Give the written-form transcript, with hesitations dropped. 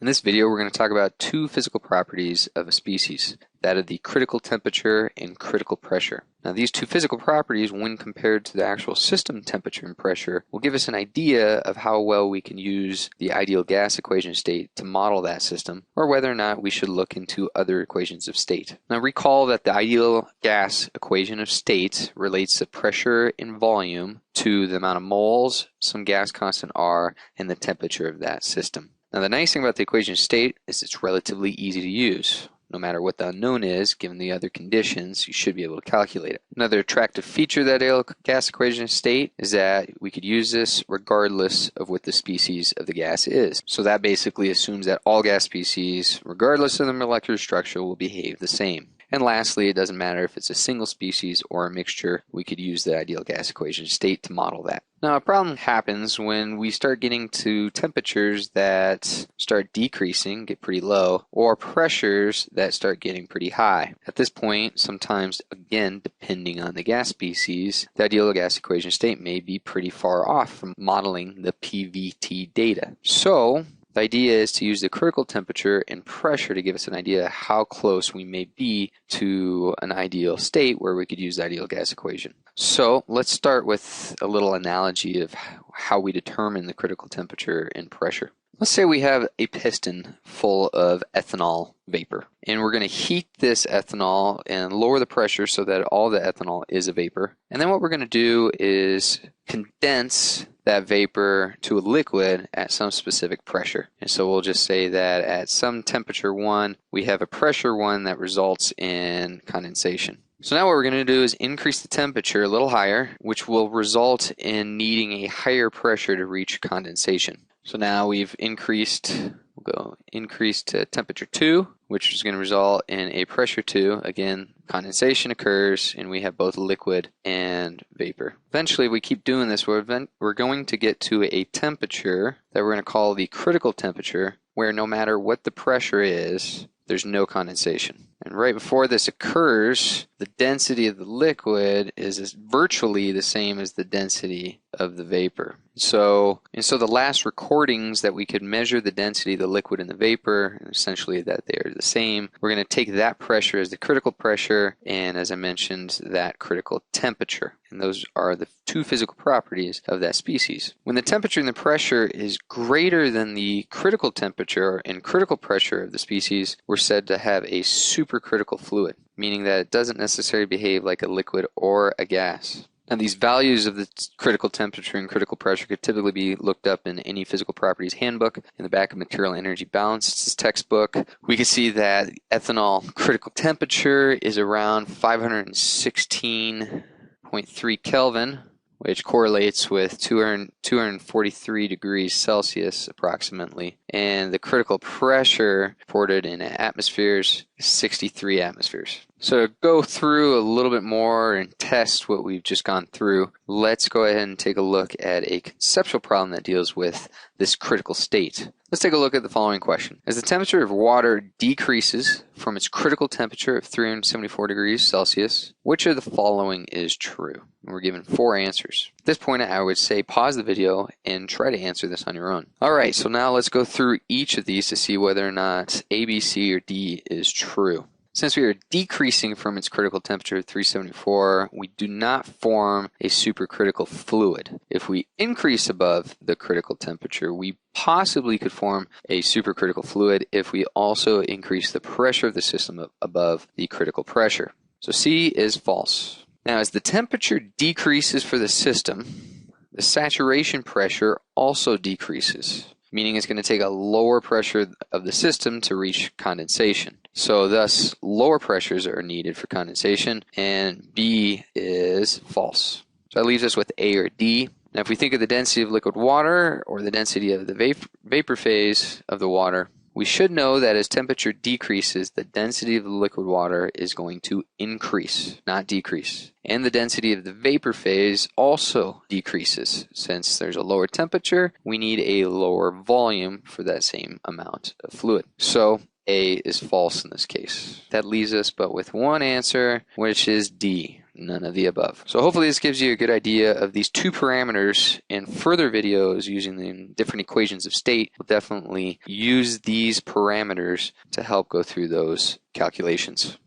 In this video, we're going to talk about two physical properties of a species, that of the critical temperature and critical pressure. Now, these two physical properties, when compared to the actual system temperature and pressure, will give us an idea of how well we can use the ideal gas equation state to model that system, or whether or not we should look into other equations of state. Now, recall that the ideal gas equation of state relates the pressure and volume to the amount of moles, some gas constant R, and the temperature of that system. Now, the nice thing about the equation of state is it's relatively easy to use. No matter what the unknown is, given the other conditions, you should be able to calculate it. Another attractive feature of that ideal gas equation of state is that we could use this regardless of what the species of the gas is. So that basically assumes that all gas species, regardless of the molecular structure, will behave the same. And lastly, it doesn't matter if it's a single species or a mixture, we could use the ideal gas equation of state to model that. Now, a problem happens when we start getting to temperatures that start decreasing, get pretty low, or pressures that start getting pretty high. At this point, sometimes, again, depending on the gas species, the ideal gas equation of state may be pretty far off from modeling the PVT data. So, the idea is to use the critical temperature and pressure to give us an idea of how close we may be to an ideal state where we could use the ideal gas equation. So let's start with a little analogy of how we determine the critical temperature and pressure. Let's say we have a piston full of ethanol vapor, and we're going to heat this ethanol and lower the pressure so that all the ethanol is a vapor. And then what we're going to do is condense that vapor to a liquid at some specific pressure. And so we'll just say that at some temperature 1, we have a pressure 1 that results in condensation. So now what we're going to do is increase the temperature a little higher, which will result in needing a higher pressure to reach condensation. So now we've increased to temperature 2, which is going to result in a pressure 2. Again, condensation occurs and we have both liquid and vapor. Eventually, if we keep doing this, we're going to get to a temperature that we're going to call the critical temperature, where no matter what the pressure is, there's no condensation. And right before this occurs, the density of the liquid is virtually the same as the density of the vapor. So the last recordings that we could measure the density of the liquid and the vapor, essentially that they are the same, we're going to take that pressure as the critical pressure, and as I mentioned, that critical temperature. And those are the two physical properties of that species. When the temperature and the pressure is greater than the critical temperature and critical pressure of the species, we're said to have a supercritical fluid, meaning that it doesn't necessarily behave like a liquid or a gas. Now, these values of the critical temperature and critical pressure could typically be looked up in any physical properties handbook. In the back of Material Energy Balance textbook, we can see that ethanol critical temperature is around 516.3 Kelvin, which correlates with 243 degrees Celsius approximately. And the critical pressure reported in atmospheres is 63 atmospheres. So to go through a little bit more and test what we've just gone through, let's go ahead and take a look at a conceptual problem that deals with this critical state. Let's take a look at the following question. As the temperature of water decreases from its critical temperature of 374 degrees Celsius, which of the following is true? And we're given 4 answers. At this point, I would say pause the video and try to answer this on your own. Alright, so now let's go through each of these to see whether or not A, B, C, or D is true. Since we are decreasing from its critical temperature of 374, we do not form a supercritical fluid. If we increase above the critical temperature, we possibly could form a supercritical fluid if we also increase the pressure of the system above the critical pressure. So C is false. Now, as the temperature decreases for the system, the saturation pressure also decreases, meaning it's going to take a lower pressure of the system to reach condensation. So thus, lower pressures are needed for condensation, and B is false. So that leaves us with A or D. Now, if we think of the density of liquid water or the density of the vapor phase of the water, we should know that as temperature decreases, the density of the liquid water is going to increase, not decrease. And the density of the vapor phase also decreases. Since there's a lower temperature, we need a lower volume for that same amount of fluid. So A is false in this case. That leaves us but with one answer, which is D. none of the above. So hopefully this gives you a good idea of these two parameters, and further videos using the different equations of state will definitely use these parameters to help go through those calculations.